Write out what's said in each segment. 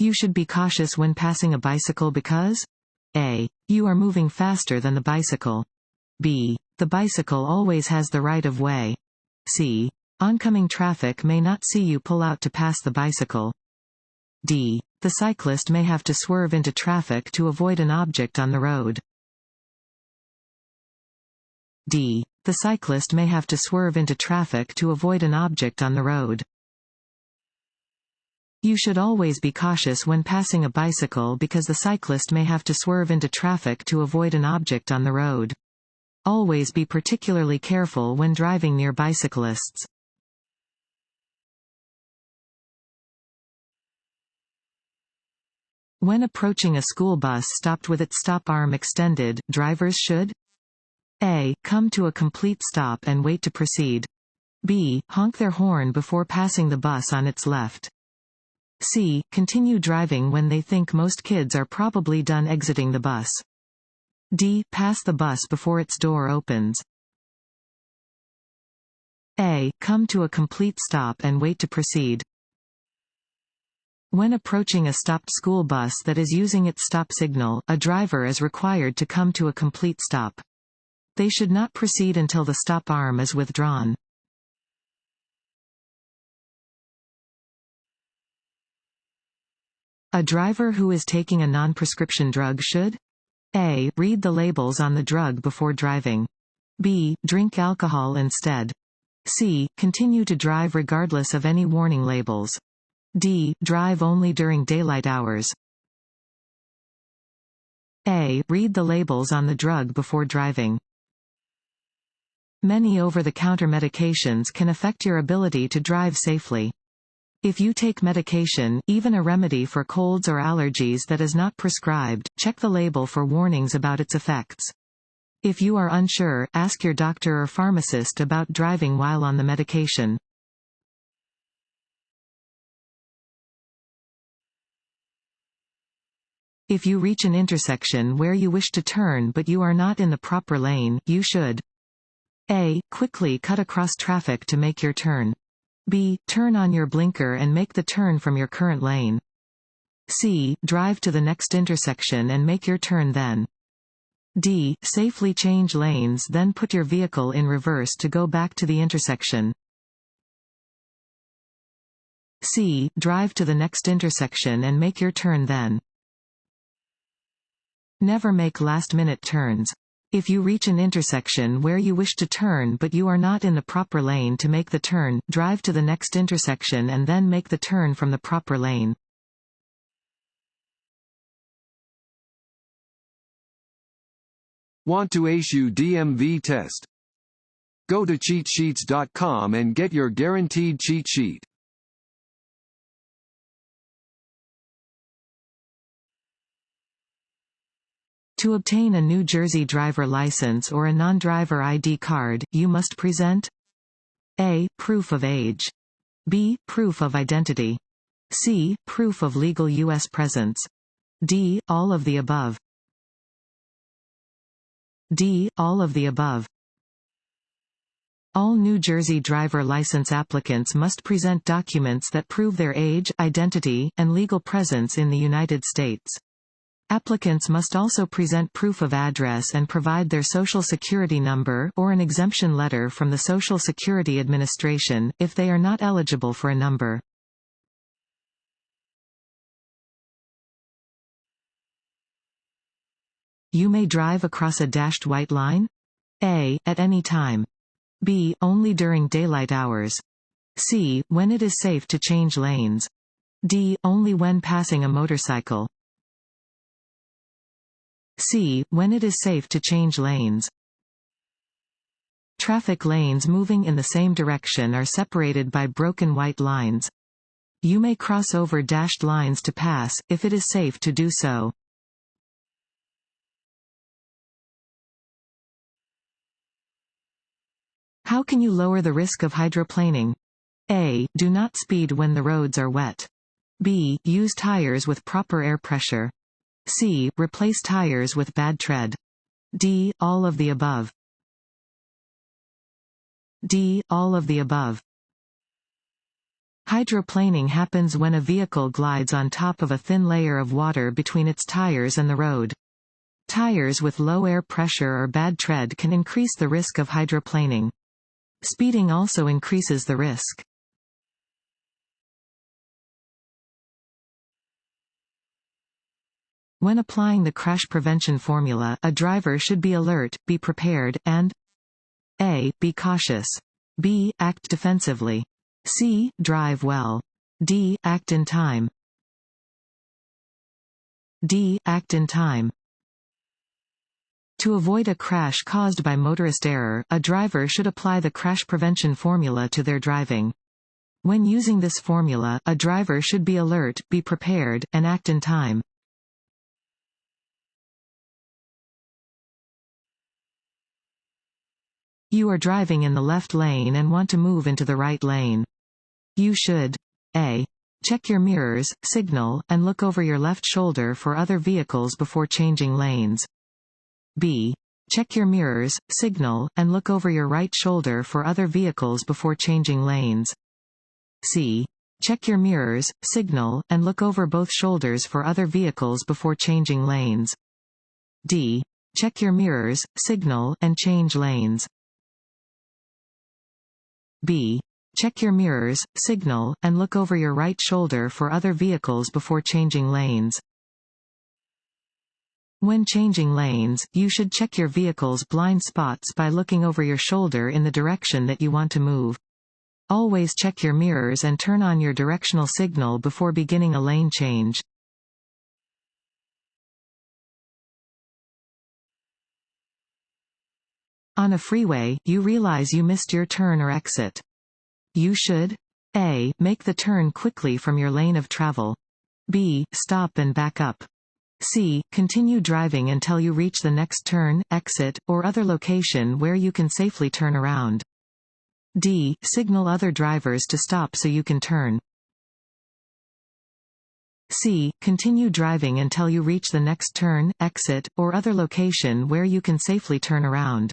You should be cautious when passing a bicycle because A. You are moving faster than the bicycle. B. The bicycle always has the right of way. C. Oncoming traffic may not see you pull out to pass the bicycle. D. The cyclist may have to swerve into traffic to avoid an object on the road. D. The cyclist may have to swerve into traffic to avoid an object on the road. You should always be cautious when passing a bicycle because the cyclist may have to swerve into traffic to avoid an object on the road. Always be particularly careful when driving near bicyclists. When approaching a school bus stopped with its stop arm extended, drivers should A. Come to a complete stop and wait to proceed. B. Honk their horn before passing the bus on its left. C. Continue driving when they think most kids are probably done exiting the bus. D. Pass the bus before its door opens. A. Come to a complete stop and wait to proceed. When approaching a stopped school bus that is using its stop signal, a driver is required to come to a complete stop. They should not proceed until the stop arm is withdrawn. A driver who is taking a non-prescription drug should A. Read the labels on the drug before driving. B. Drink alcohol instead. C. Continue to drive regardless of any warning labels. D. Drive only during daylight hours. A. Read the labels on the drug before driving. Many over-the-counter medications can affect your ability to drive safely. If you take medication, even a remedy for colds or allergies that is not prescribed, check the label for warnings about its effects. If you are unsure, ask your doctor or pharmacist about driving while on the medication. If you reach an intersection where you wish to turn but you are not in the proper lane, you should A. Quickly cut across traffic to make your turn. B. Turn on your blinker and make the turn from your current lane. C. Drive to the next intersection and make your turn then. D. Safely change lanes then put your vehicle in reverse to go back to the intersection. C. Drive to the next intersection and make your turn then. Never make last-minute turns. If you reach an intersection where you wish to turn but you are not in the proper lane to make the turn, drive to the next intersection and then make the turn from the proper lane. Want to ace your DMV test? Go to cheatsheets.com and get your guaranteed cheat sheet. To obtain a New Jersey driver license or a non-driver ID card, you must present A. Proof of age. B. Proof of identity. C. Proof of legal U.S. presence. D. All of the above. D. All of the above. All New Jersey driver license applicants must present documents that prove their age, identity, and legal presence in the United States. Applicants must also present proof of address and provide their Social Security number or an exemption letter from the Social Security Administration, if they are not eligible for a number. You may drive across a dashed white line? A. At any time. B. Only during daylight hours. C. When it is safe to change lanes. D. Only when passing a motorcycle. C. When it is safe to change lanes. Traffic lanes moving in the same direction are separated by broken white lines. You may cross over dashed lines to pass, if it is safe to do so. How can you lower the risk of hydroplaning? A. Do not speed when the roads are wet. B. Use tires with proper air pressure. C. Replace tires with bad tread. D. All of the above. D. All of the above. Hydroplaning happens when a vehicle glides on top of a thin layer of water between its tires and the road. Tires with low air pressure or bad tread can increase the risk of hydroplaning. Speeding also increases the risk. When applying the crash prevention formula, a driver should be alert, be prepared, and A. Be cautious. B. Act defensively. C. Drive well. D. Act in time. D. Act in time. To avoid a crash caused by motorist error, a driver should apply the crash prevention formula to their driving. When using this formula, a driver should be alert, be prepared, and act in time. You are driving in the left lane and want to move into the right lane. You should A. Check your mirrors, signal, and look over your left shoulder for other vehicles before changing lanes. B. Check your mirrors, signal, and look over your right shoulder for other vehicles before changing lanes. C. Check your mirrors, signal, and look over both shoulders for other vehicles before changing lanes. D. Check your mirrors, signal, and change lanes. B. Check your mirrors, signal, and look over your right shoulder for other vehicles before changing lanes. When changing lanes, you should check your vehicle's blind spots by looking over your shoulder in the direction that you want to move. Always check your mirrors and turn on your directional signal before beginning a lane change. On a freeway, you realize you missed your turn or exit. You should A. Make the turn quickly from your lane of travel. B. Stop and back up. C. Continue driving until you reach the next turn, exit, or other location where you can safely turn around. D. Signal other drivers to stop so you can turn. C. Continue driving until you reach the next turn, exit, or other location where you can safely turn around.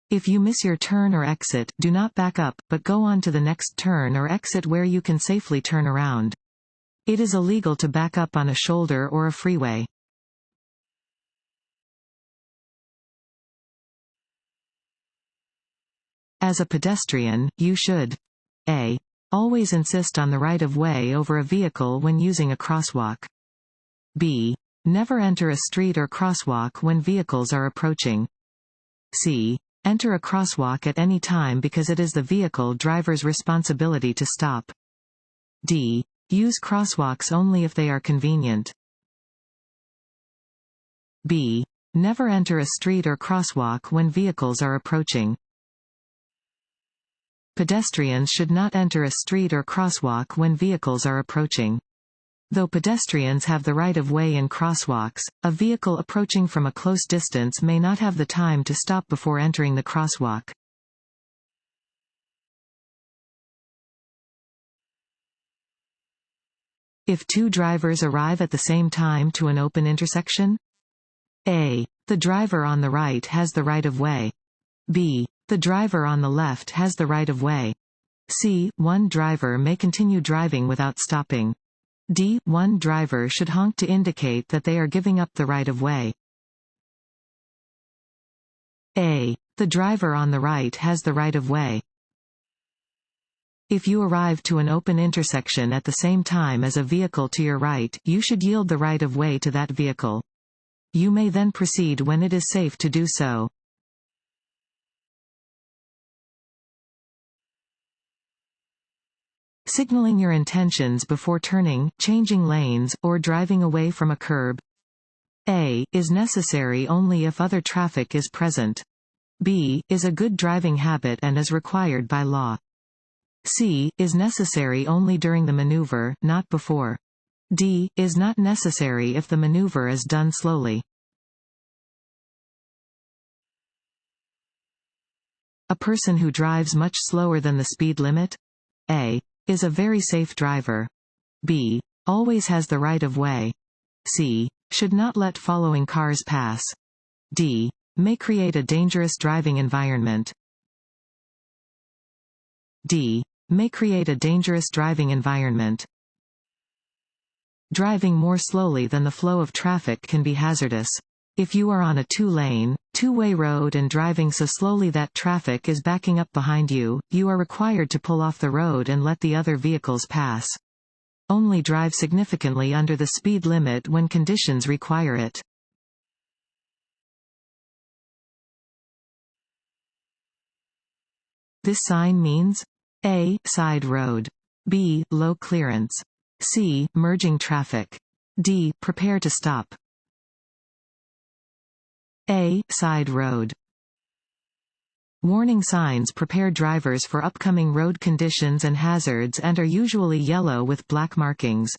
If you miss your turn or exit, do not back up, but go on to the next turn or exit where you can safely turn around. It is illegal to back up on a shoulder or a freeway. As a pedestrian, you should A. Always insist on the right-of-way over a vehicle when using a crosswalk. B. Never enter a street or crosswalk when vehicles are approaching. C. Enter a crosswalk at any time because it is the vehicle driver's responsibility to stop. D. Use crosswalks only if they are convenient. B. Never enter a street or crosswalk when vehicles are approaching. Pedestrians should not enter a street or crosswalk when vehicles are approaching. Though pedestrians have the right-of-way in crosswalks, a vehicle approaching from a close distance may not have the time to stop before entering the crosswalk. If two drivers arrive at the same time to an open intersection, A. The driver on the right has the right-of-way. B. The driver on the left has the right-of-way. C. One driver may continue driving without stopping. D. One driver should honk to indicate that they are giving up the right-of-way. A. The driver on the right has the right-of-way. If you arrive to an open intersection at the same time as a vehicle to your right, you should yield the right-of-way to that vehicle. You may then proceed when it is safe to do so. Signaling your intentions before turning, changing lanes, or driving away from a curb. A. Is necessary only if other traffic is present. B. Is a good driving habit and is required by law. C. Is necessary only during the maneuver, not before. D. Is not necessary if the maneuver is done slowly. A person who drives much slower than the speed limit. A. Is a very safe driver. B. Always has the right-of-way. C. Should not let following cars pass. D. May create a dangerous driving environment. D. may create a dangerous driving environment. Driving more slowly than the flow of traffic can be hazardous. If you are on a two-lane, two-way road and driving so slowly that traffic is backing up behind you, you are required to pull off the road and let the other vehicles pass. Only drive significantly under the speed limit when conditions require it. This sign means A. Side road. B. Low clearance. C. Merging traffic. D. Prepare to stop. A. Side road. Warning signs prepare drivers for upcoming road conditions and hazards and are usually yellow with black markings.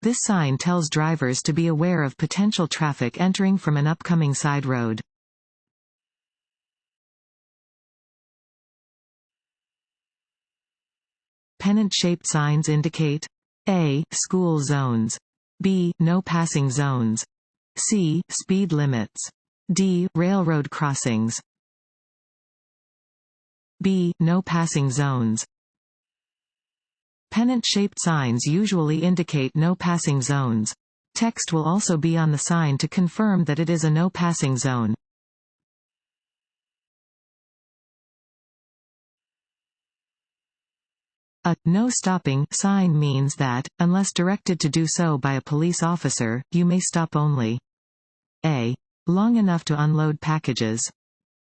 This sign tells drivers to be aware of potential traffic entering from an upcoming side road. Pennant-shaped signs indicate A. School zones. B. No passing zones. C. Speed limits. D. Railroad crossings. B. No passing zones. Pennant-shaped signs usually indicate no passing zones. Text will also be on the sign to confirm that it is a no passing zone. A no stopping sign means that, unless directed to do so by a police officer, you may stop only. A. Long enough to unload packages.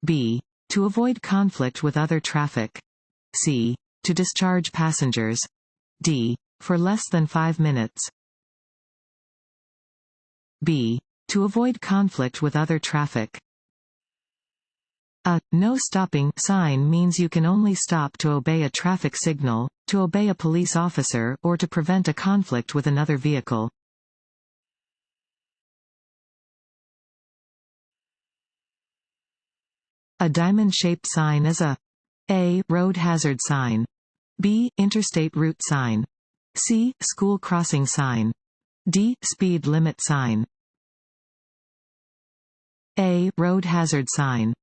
B. To avoid conflict with other traffic. C. To discharge passengers. D. For less than 5 minutes. B. To avoid conflict with other traffic. A no stopping sign means you can only stop to obey a traffic signal, to obey a police officer, or to prevent a conflict with another vehicle. A diamond-shaped sign is A. Road hazard sign. B. Interstate route sign. C. School crossing sign. D. Speed limit sign. A. Road hazard sign.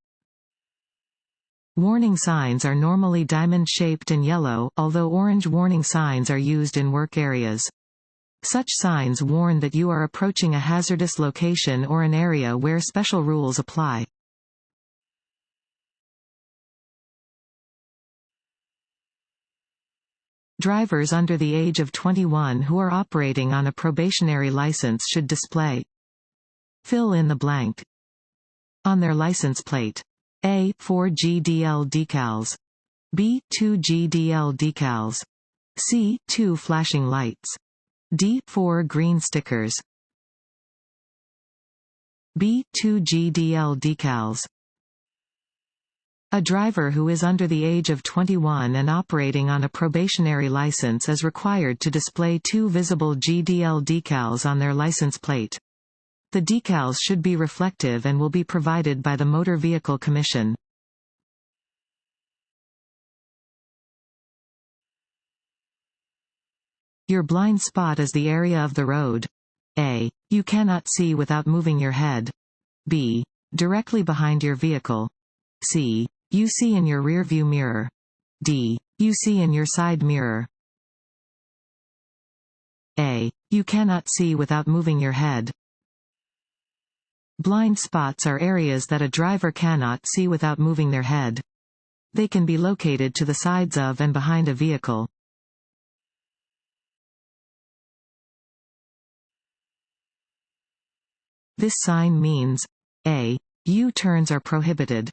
Warning signs are normally diamond-shaped and yellow, although orange warning signs are used in work areas. Such signs warn that you are approaching a hazardous location or an area where special rules apply. Drivers under the age of 21 who are operating on a probationary license should display. Fill in the blank. On their license plate. A. 4 GDL decals. B. 2 GDL decals. C. 2 flashing lights. D. 4 green stickers. B. 2 GDL decals. A driver who is under the age of 21 and operating on a probationary license is required to display 2 visible GDL decals on their license plate. The decals should be reflective and will be provided by the Motor Vehicle Commission. Your blind spot is the area of the road. A. You cannot see without moving your head. B. Directly behind your vehicle. C. You see in your rearview mirror. D. You see in your side mirror. A. You cannot see without moving your head. Blind spots are areas that a driver cannot see without moving their head. They can be located to the sides of and behind a vehicle. This sign means A. U-turns are prohibited.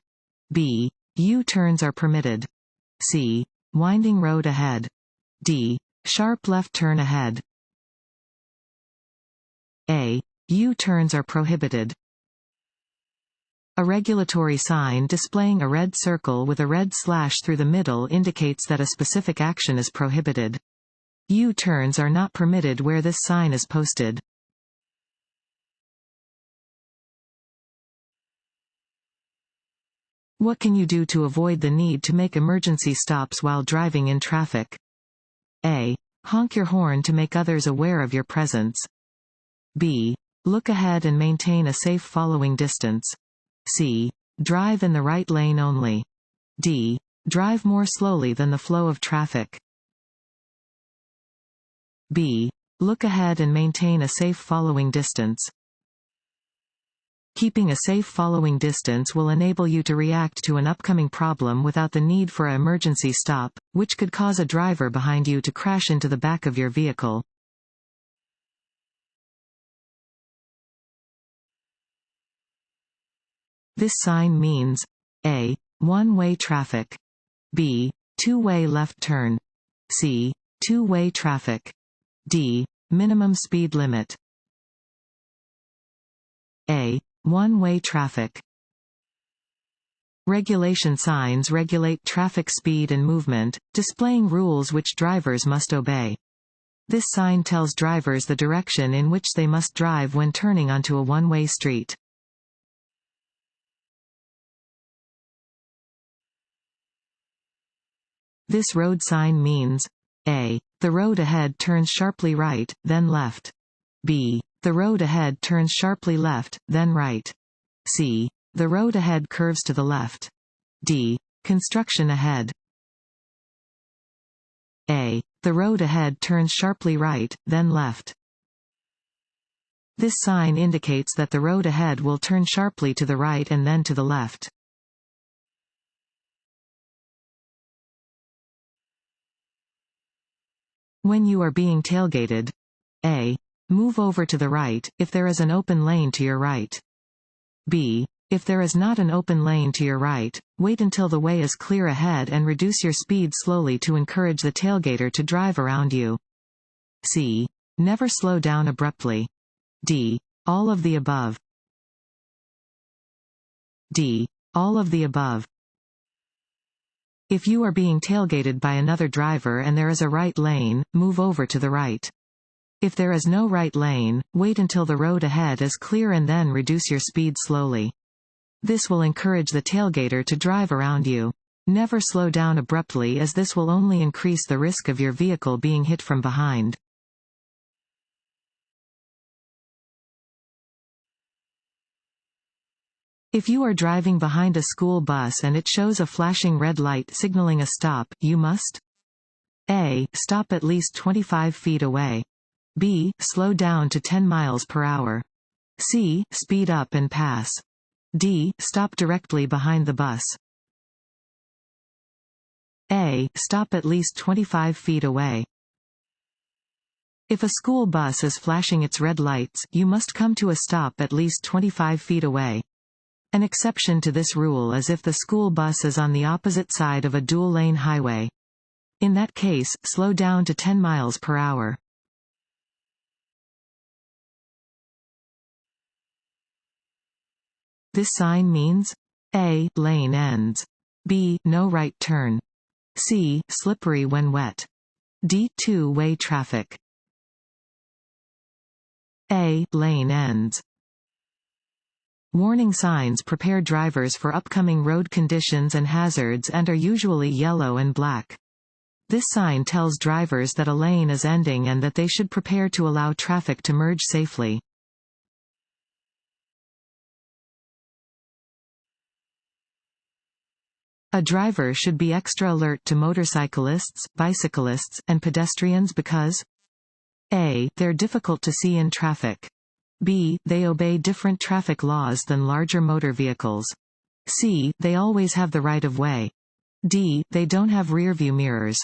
B. U-turns are permitted. C. Winding road ahead. D. Sharp left turn ahead. A. U-turns are prohibited. A regulatory sign displaying a red circle with a red slash through the middle indicates that a specific action is prohibited. U-turns are not permitted where this sign is posted. What can you do to avoid the need to make emergency stops while driving in traffic? A. Honk your horn to make others aware of your presence. B. Look ahead and maintain a safe following distance. C. Drive in the right lane only. D. Drive more slowly than the flow of traffic. B. Look ahead and maintain a safe following distance. Keeping a safe following distance will enable you to react to an upcoming problem without the need for an emergency stop, which could cause a driver behind you to crash into the back of your vehicle. This sign means A. One-way traffic. B. Two-way left turn. C. Two-way traffic. D. Minimum speed limit. A. One-way traffic. Regulation signs regulate traffic speed and movement, displaying rules which drivers must obey. This sign tells drivers the direction in which they must drive when turning onto a one-way street. This road sign means A. The road ahead turns sharply right, then left. B. The road ahead turns sharply left, then right. C. The road ahead curves to the left. D. Construction ahead. A. The road ahead turns sharply right, then left. This sign indicates that the road ahead will turn sharply to the right and then to the left. When you are being tailgated, A. Move over to the right, if there is an open lane to your right. B. If there is not an open lane to your right, wait until the way is clear ahead and reduce your speed slowly to encourage the tailgater to drive around you. C. Never slow down abruptly. D. All of the above. D. All of the above. If you are being tailgated by another driver and there is a right lane, move over to the right. If there is no right lane, wait until the road ahead is clear and then reduce your speed slowly. This will encourage the tailgater to drive around you. Never slow down abruptly, as this will only increase the risk of your vehicle being hit from behind. If you are driving behind a school bus and it shows a flashing red light signaling a stop, you must A. Stop at least 25 feet away. B. Slow down to 10 miles per hour. C. Speed up and pass. D. Stop directly behind the bus. A. Stop at least 25 feet away. If a school bus is flashing its red lights, you must come to a stop at least 25 feet away. An exception to this rule is if the school bus is on the opposite side of a dual-lane highway. In that case, slow down to 10 miles per hour. This sign means A. Lane ends. B. No right turn. C. Slippery when wet. D. Two-way traffic. A. Lane ends. Warning signs prepare drivers for upcoming road conditions and hazards and are usually yellow and black. This sign tells drivers that a lane is ending and that they should prepare to allow traffic to merge safely. A driver should be extra alert to motorcyclists, bicyclists, and pedestrians because A. They're difficult to see in traffic. B. They obey different traffic laws than larger motor vehicles. C. They always have the right of way. D. They don't have rearview mirrors.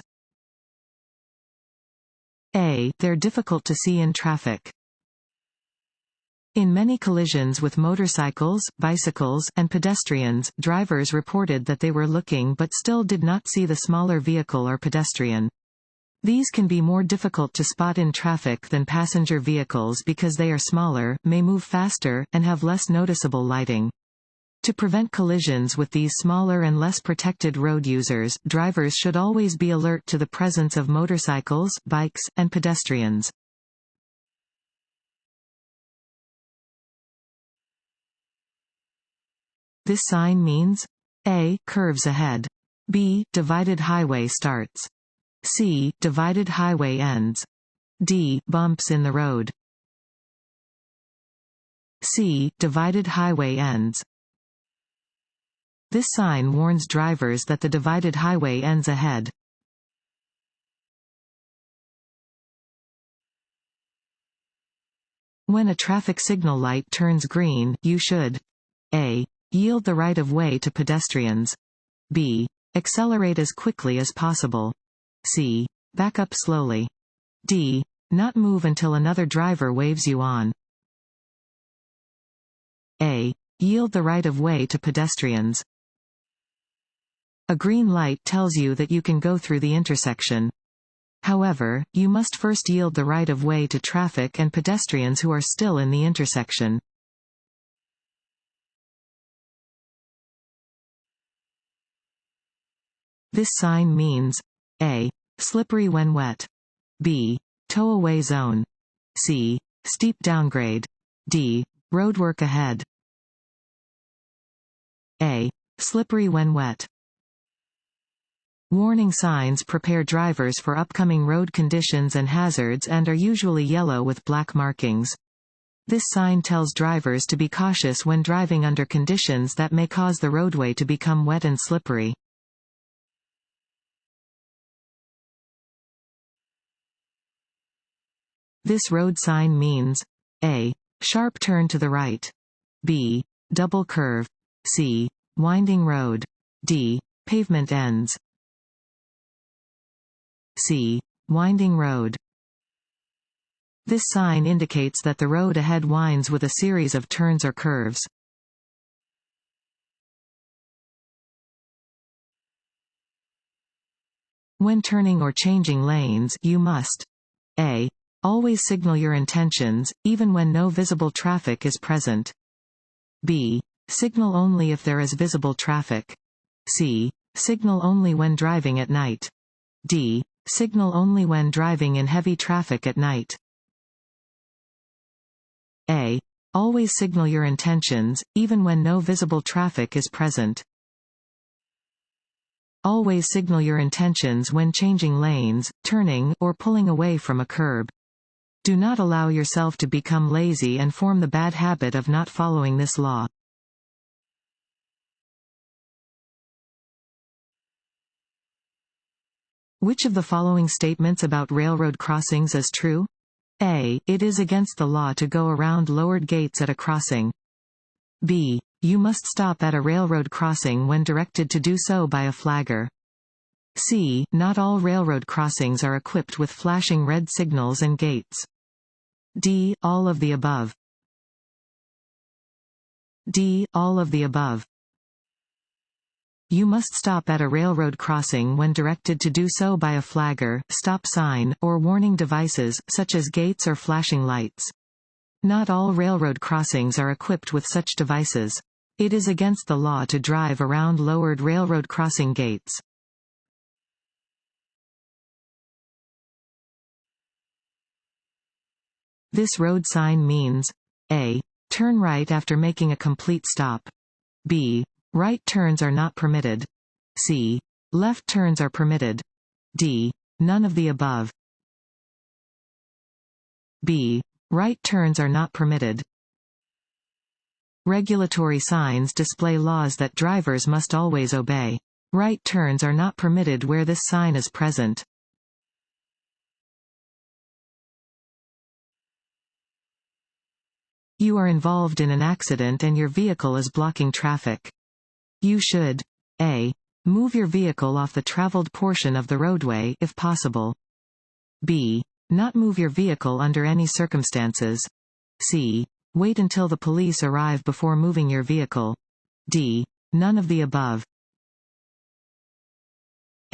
A. They're difficult to see in traffic. In many collisions with motorcycles, bicycles, and pedestrians, drivers reported that they were looking but still did not see the smaller vehicle or pedestrian. These can be more difficult to spot in traffic than passenger vehicles because they are smaller, may move faster, and have less noticeable lighting. To prevent collisions with these smaller and less protected road users, drivers should always be alert to the presence of motorcycles, bikes, and pedestrians. This sign means A. Curves ahead. B. Divided highway starts. C. Divided highway ends. D. Bumps in the road. C. Divided highway ends. This sign warns drivers that the divided highway ends ahead. When a traffic signal light turns green, you should A. Yield the right-of-way to pedestrians. B. Accelerate as quickly as possible. C. Back up slowly. D. Not move until another driver waves you on. A. Yield the right-of-way to pedestrians. A green light tells you that you can go through the intersection. However, you must first yield the right-of-way to traffic and pedestrians who are still in the intersection. This sign means A. Slippery when wet. B. Tow-away zone. C. Steep downgrade. D. Roadwork ahead. A. Slippery when wet. Warning signs prepare drivers for upcoming road conditions and hazards and are usually yellow with black markings. This sign tells drivers to be cautious when driving under conditions that may cause the roadway to become wet and slippery. This road sign means A. Sharp turn to the right. B. Double curve. C. Winding road. D. Pavement ends. C. Winding road. This sign indicates that the road ahead winds with a series of turns or curves. When turning or changing lanes, you must A. Always signal your intentions, even when no visible traffic is present. B. Signal only if there is visible traffic. C. Signal only when driving at night. D. Signal only when driving in heavy traffic at night. A. Always signal your intentions, even when no visible traffic is present. Always signal your intentions when changing lanes, turning, or pulling away from a curb. Do not allow yourself to become lazy and form the bad habit of not following this law. Which of the following statements about railroad crossings is true? A. It is against the law to go around lowered gates at a crossing. B. You must stop at a railroad crossing when directed to do so by a flagger. C. Not all railroad crossings are equipped with flashing red signals and gates. D. All of the above. D. All of the above. You must stop at a railroad crossing when directed to do so by a flagger, stop sign, or warning devices, such as gates or flashing lights. Not all railroad crossings are equipped with such devices. It is against the law to drive around lowered railroad crossing gates. This road sign means A. Turn right after making a complete stop. B. Right turns are not permitted. C. Left turns are permitted. D. None of the above. B. Right turns are not permitted. Regulatory signs display laws that drivers must always obey. Right turns are not permitted where this sign is present. You are involved in an accident and your vehicle is blocking traffic. You should A. Move your vehicle off the traveled portion of the roadway if possible. B. Not move your vehicle under any circumstances. C. Wait until the police arrive before moving your vehicle. D. None of the above.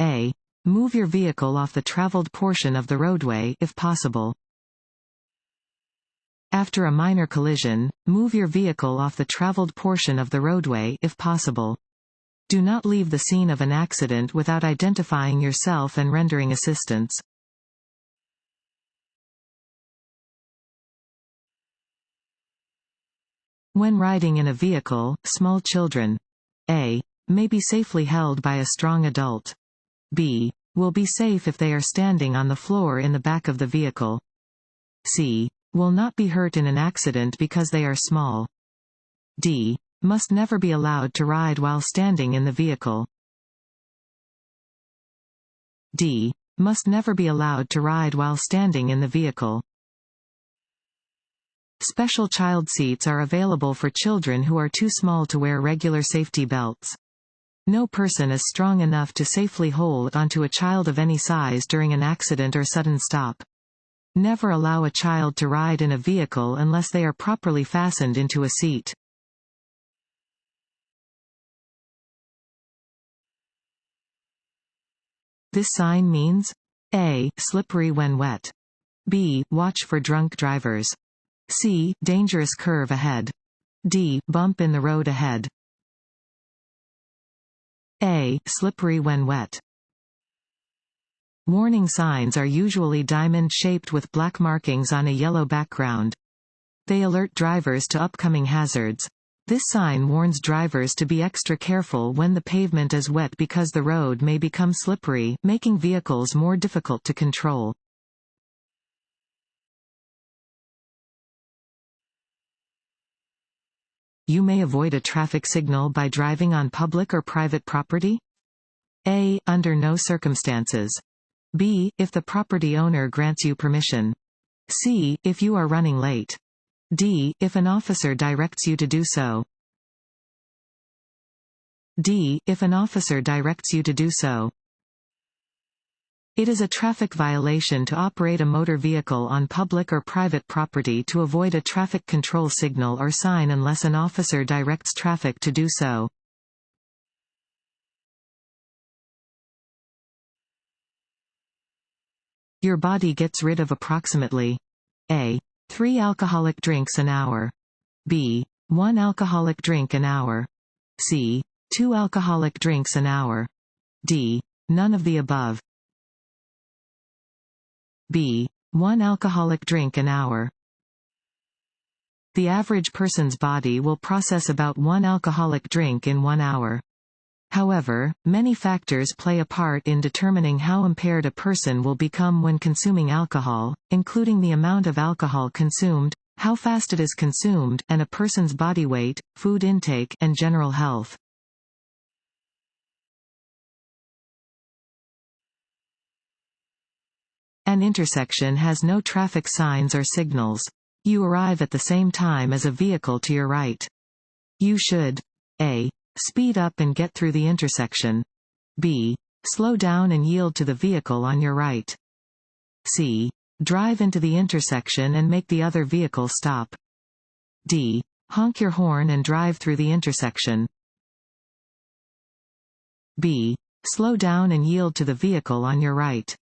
A. Move your vehicle off the traveled portion of the roadway if possible. After a minor collision, move your vehicle off the traveled portion of the roadway if possible. Do not leave the scene of an accident without identifying yourself and rendering assistance. When riding in a vehicle, small children A. May be safely held by a strong adult. B. Will be safe if they are standing on the floor in the back of the vehicle. C. Will not be hurt in an accident because they are small. D. Must never be allowed to ride while standing in the vehicle. D. Must never be allowed to ride while standing in the vehicle. Special child seats are available for children who are too small to wear regular safety belts. No person is strong enough to safely hold onto a child of any size during an accident or sudden stop. Never allow a child to ride in a vehicle unless they are properly fastened into a seat. This sign means A. Slippery when wet. B. Watch for drunk drivers. C. Dangerous curve ahead. D. Bump in the road ahead. A. Slippery when wet. Warning signs are usually diamond-shaped with black markings on a yellow background. They alert drivers to upcoming hazards. This sign warns drivers to be extra careful when the pavement is wet because the road may become slippery, making vehicles more difficult to control. You may avoid a traffic signal by driving on public or private property. A. Under no circumstances. B. If the property owner grants you permission. C. If you are running late. D. If an officer directs you to do so. D. If an officer directs you to do so. It is a traffic violation to operate a motor vehicle on public or private property to avoid a traffic control signal or sign unless an officer directs traffic to do so. Your body gets rid of approximately A. 3 alcoholic drinks an hour. B. 1 alcoholic drink an hour. C. 2 alcoholic drinks an hour. D. None of the above. B. 1 alcoholic drink an hour. The average person's body will process about 1 alcoholic drink in 1 hour. However, many factors play a part in determining how impaired a person will become when consuming alcohol, including the amount of alcohol consumed, how fast it is consumed, and a person's body weight, food intake, and general health. An intersection has no traffic signs or signals. You arrive at the same time as a vehicle to your right. You should A. Speed up and get through the intersection. B. Slow down and yield to the vehicle on your right. C. Drive into the intersection and make the other vehicle stop. D. Honk your horn and drive through the intersection. B. Slow down and yield to the vehicle on your right.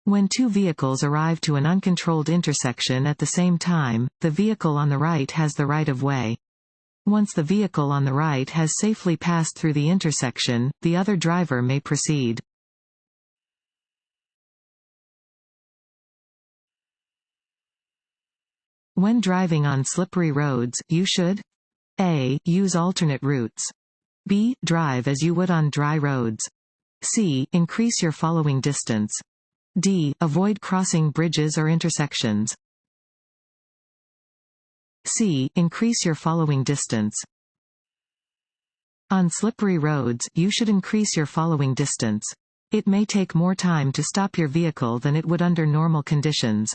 When two vehicles arrive to an uncontrolled intersection at the same time, the vehicle on the right has the right of way. Once the vehicle on the right has safely passed through the intersection, the other driver may proceed. When driving on slippery roads, you should A. Use alternate routes. B. Drive as you would on dry roads. C. Increase your following distance. D. Avoid crossing bridges or intersections. C. Increase your following distance. On slippery roads, you should increase your following distance. It may take more time to stop your vehicle than it would under normal conditions.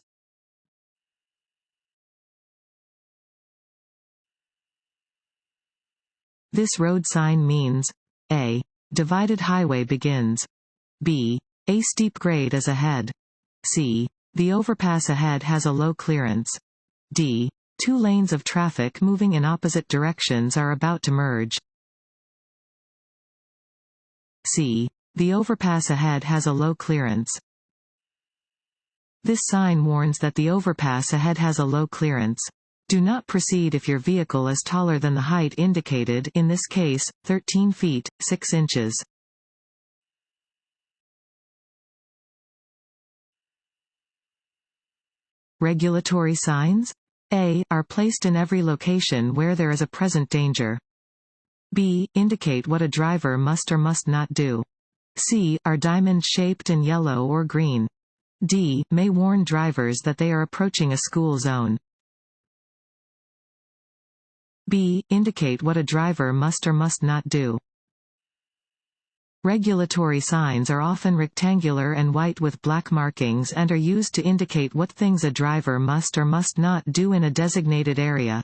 This road sign means A. Divided highway begins. B. A steep grade is ahead. C. The overpass ahead has a low clearance. D. 2 lanes of traffic moving in opposite directions are about to merge. C. The overpass ahead has a low clearance. This sign warns that the overpass ahead has a low clearance. Do not proceed if your vehicle is taller than the height indicated, in this case, 13 feet, 6 inches. Regulatory signs? A. Are placed in every location where there is a present danger. B. Indicate what a driver must or must not do. C. Are diamond-shaped and yellow or green. D. May warn drivers that they are approaching a school zone. B. Indicate what a driver must or must not do. Regulatory signs are often rectangular and white with black markings and are used to indicate what things a driver must or must not do in a designated area.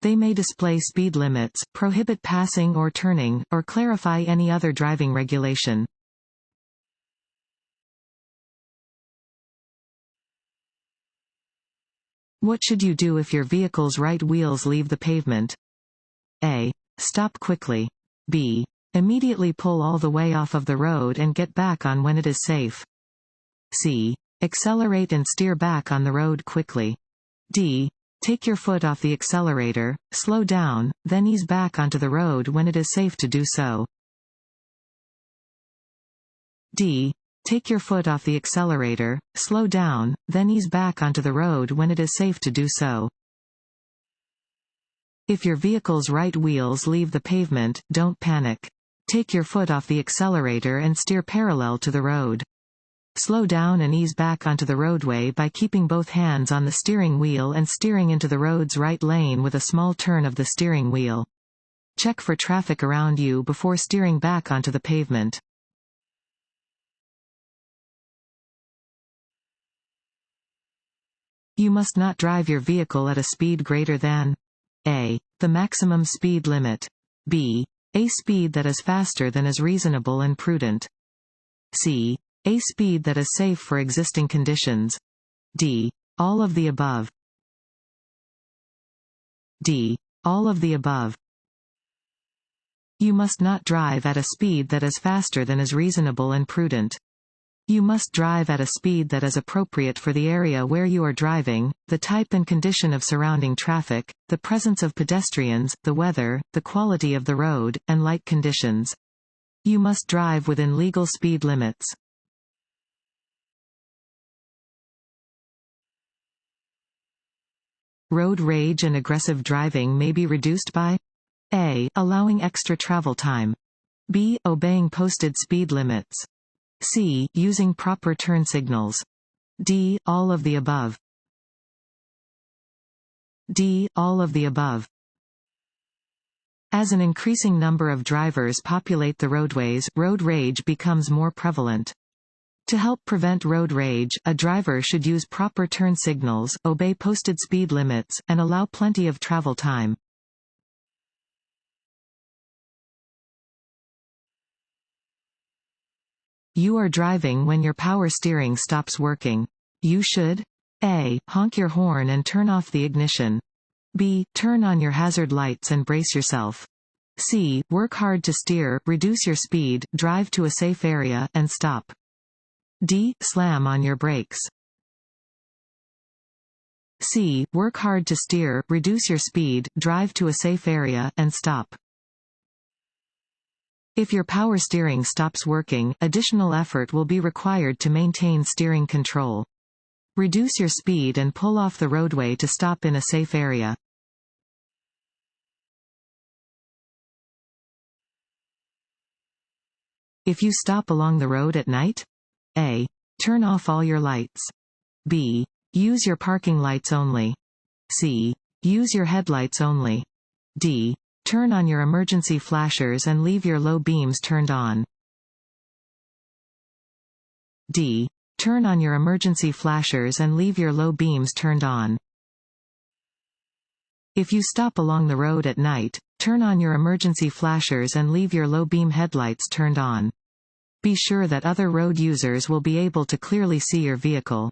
They may display speed limits, prohibit passing or turning, or clarify any other driving regulation. What should you do if your vehicle's right wheels leave the pavement? A. Stop quickly. B. Immediately pull all the way off of the road and get back on when it is safe. C. Accelerate and steer back on the road quickly. D. Take your foot off the accelerator, slow down, then ease back onto the road when it is safe to do so. D. Take your foot off the accelerator, slow down, then ease back onto the road when it is safe to do so. If your vehicle's right wheels leave the pavement, don't panic. Take your foot off the accelerator and steer parallel to the road. Slow down and ease back onto the roadway by keeping both hands on the steering wheel and steering into the road's right lane with a small turn of the steering wheel. Check for traffic around you before steering back onto the pavement. You must not drive your vehicle at a speed greater than A. The maximum speed limit. B. A speed that is faster than is reasonable and prudent. C. A speed that is safe for existing conditions. D. All of the above. D. All of the above. You must not drive at a speed that is faster than is reasonable and prudent. You must drive at a speed that is appropriate for the area where you are driving, the type and condition of surrounding traffic, the presence of pedestrians, the weather, the quality of the road, and light conditions. You must drive within legal speed limits. Road rage and aggressive driving may be reduced by A. Allowing extra travel time. B. Obeying posted speed limits. C. Using proper turn signals. D. All of the above. D. All of the above. As an increasing number of drivers populate the roadways, road rage becomes more prevalent. To help prevent road rage, a driver should use proper turn signals, obey posted speed limits, and allow plenty of travel time. You are driving when your power steering stops working. You should A. Honk your horn and turn off the ignition. B. Turn on your hazard lights and brace yourself. C. Work hard to steer, reduce your speed, drive to a safe area, and stop. D. Slam on your brakes. C. Work hard to steer, reduce your speed, drive to a safe area, and stop. If your power steering stops working, additional effort will be required to maintain steering control. Reduce your speed and pull off the roadway to stop in a safe area. If you stop along the road at night? A. Turn off all your lights. B. Use your parking lights only. C. Use your headlights only. D. Turn on your emergency flashers and leave your low beams turned on. D. Turn on your emergency flashers and leave your low beams turned on. If you stop along the road at night, turn on your emergency flashers and leave your low beam headlights turned on. Be sure that other road users will be able to clearly see your vehicle.